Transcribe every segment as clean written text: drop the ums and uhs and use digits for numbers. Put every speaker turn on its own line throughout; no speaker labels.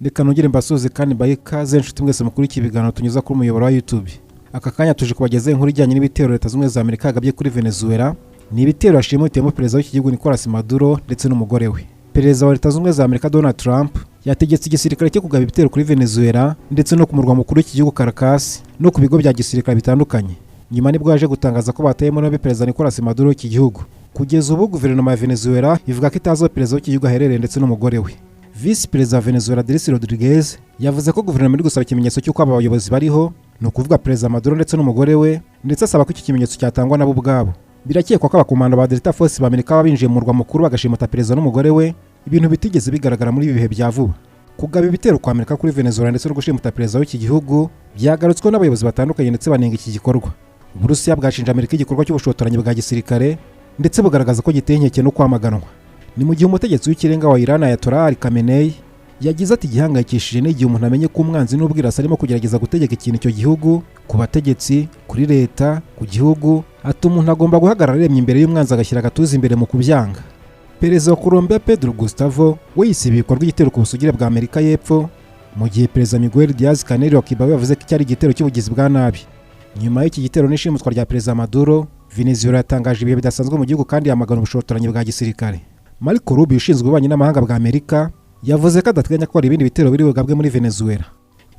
Reka nongere mbasuze kandi mbaye ikaze inshuti mwese mukuru iki biganiro tunyuza kuri umuyoboro wa YouTube. Aka kanya tuje kubagezaho inkuru ijyanye n'ibitero Leta Zunze Ubumwe za Amerika yagabye kuri Venezuela. Ni ibitero yashimutiyemo Perezida w'iki gihugu Nicolàs Maduro ndetse n'umugore we. Perezida wa Leta Zunze Ubumwe za Amerika Donald Trump yategetse igisirikare cyo kugaba ibitero kuri Venezuela ndetse no ku murwa mukuru w'iki gihugu Caracas no ku bigo bya gisirikare bitandukanye. Nyuma nibwo yaje gutangaza ko bateyemo nabe Perezida Nicolàs Maduro w'iki gihugu. Kugeza ubu guverinoma ya Venezuela ivuga ko itazi aho Perezida w'iki gihugu aherereye ndetse n'umugore we. Visi Perezida wa Venezuela Rodriguez yavuze ko guverinoma iri gusaba ikimenyetso cy'uko aba bayobozi bariho, ni ukuvuga Perezida Maduro ndetse n'umugore we, ndetse asaba ko iki kimenyetso cyatangwa nabo ubwabo. Birakekwa ko abakomando ba Delta Force ba Amerika babinjiye mu murwa mukuru bagashimuta Perezida n'umugore we, ibintu bitigeze bigaragara muri ibi bihe bya vuba. Kugaba ibitero kwa Amerika kuri Venezuela ndetse no gushimuta Perezida w'iki gihugu byagarutswe n'abayobozi batandukanye ndetse banenga iki gikorwa. Uburusiya bwashinja Amerika igikorwa cy'ubushotoranyi bwa gisirikare ndetse bugaragaza ko giteye inkeke no kwamaganwa. Ni mu gihe umutegetsi w'ikirenga wa Iran Ayatollah Khamenei yagize ati igihangayikishije n'igihe umuntu amenye ko umwanzi n'ubwirasi arimo kugerageza gutegeka ikintu icyo gihugu, ku bategetsi, kuri leta, ku gihugu, ati umuntu agomba guhagarara aremye imbere y'umwanzi agashyira agatuza imbere mu kubyanga. Perezida wa Colombia Pedro Gustavo we yisibiye ibikorwa igitero ku busugire bwa Amerika y'Epfo, mu gihe Perezida Miguel Diaz-Canel wa Cuba yavuze ko cyari igitero cy'ubugizi bwa nabi. Nyuma y'iki gitero n'ishimutwa rya Perezida Maduro, Venezuela yatangaje ibihe bidasanzwe mu gihugu kandi yamagana ubushotoranyi bwa gisirikare. Marco Rubio ushinzwe ububanyi n'amahanga bwa Amerika yavuze ko adateganya ko hari ibindi bitero biri bugabwe muri Venezuela.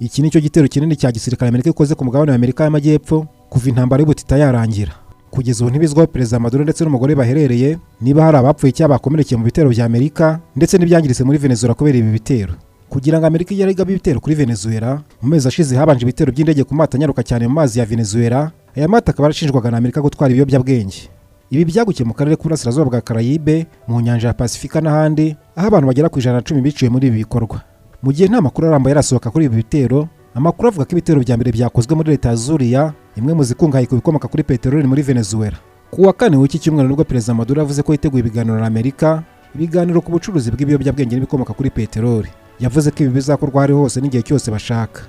Iki nicyo gitero kinini cya gisirikare Amerika ikoze ku mugabane wa Amerika y'Amajyepfo kuva intambara y'ubutita yarangira. Kugeza ubu ntibizwaho Perezida Maduro ndetse n'umugore baherereye, niba hari abapfuye cyangwa bakomerekeye mu bitero bya Amerika ndetse n'ibyangiritse muri Venezuela kubera ibi bitero. Kugira ngo Amerika igere igabe ibitero kuri Venezuela, mu mezi ashize habanje ibitero by'indege ku mato anyaruka cyane mu mazi ya Venezuela. Aya mato akaba arashinjwaga na Amerika gutwara ibiyobyabwenge. Ibi byagukiye mu karere k'uburasirazuba bwa Caraïbe, mu nyanja ya Pasifika n'ahandi, aho abantu bagera ku 110 biciwe muri ibi bikorwa. Mu gihe nta makuru arambuye yarasohoka kuri ibi bitero, amakuru avuga ko ibitero bya mbere byakozwe muri Leta Zunze, imwe mu zikungahaye ku bikomoka kuri peteroli muri Venezuela. Ku wa kane w'iki cyumweru nibwo Perezida Maduro yavuze ko yiteguye ibiganiro na Amerika, ibiganiro ku bucuruzi bw'ibiyobyabwenge n'ibikomoka kuri peteroli. Yavuze ko ibi bizakorwa hari hose n'igihe cyose bashaka.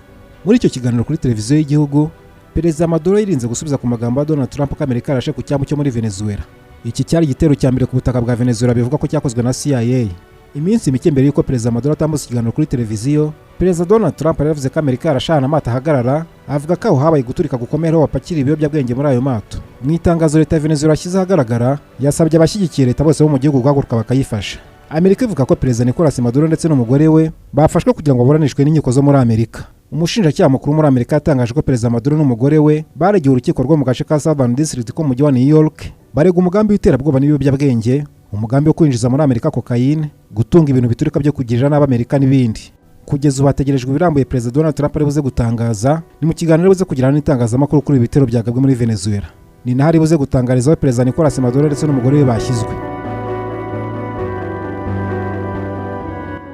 Muri icyo kiganiro kuri televiziyo y'igihugu, Perezida Maduro yirinze gusubiza ku magambo ya Donald Trump ko Amerika yarashe ku cyambu cyo muri Venezuela. Iki cyari igitero cya mbere ku butaka bwa Venezuela bivuga ko cyakozwe na CIA. Iminsi mike mbere y'uko Perezida Maduro atambutse ikiganiro kuri televiziyo, Perezida Donald Trump yavuze ko Amerika yarashana amato ahagarara, avuga ko aho habaye guturika gukomeye aho bapakira ibiyobyabwenge muri ayo mato. Mu itangazo Leta ya Venezuela yashyize ahagaragara, yasabye abashyigikiye leta bose bo mu gihugu guhaguruka bakayifasha. Amerika ivuga ko Perezida Nicolàs Maduro ndetse n'umugore we bafashwe kugira ngo baburanishwe n'inkiko zo muri Amerika. Umushinjacyaha mukuru muri Amerika yatangaje ko Perezida Maduro n'umugore we baregiye urukiko rwo mu gace ka Southern District ko mu mujyi wa New York, barega umugambi w'iterabwoba n'ibiyobyabwenge, umugambi wo kwinjiza muri Amerika cocaine, gutunga ibintu biturika byo kugirira n'Amerika n'ibindi. Kugeza ubu hategerejwe ibirambuye Perezida Donald Trump ari buze gutangaza, ni mu kiganiro buze kugirana n'itangazamakuru kuri ibitero byagabwe muri Venezuela. Ni naho ari buze gutangariza aho Perezida Nicolàs Maduro ndetse n'umugore we bashyizwe.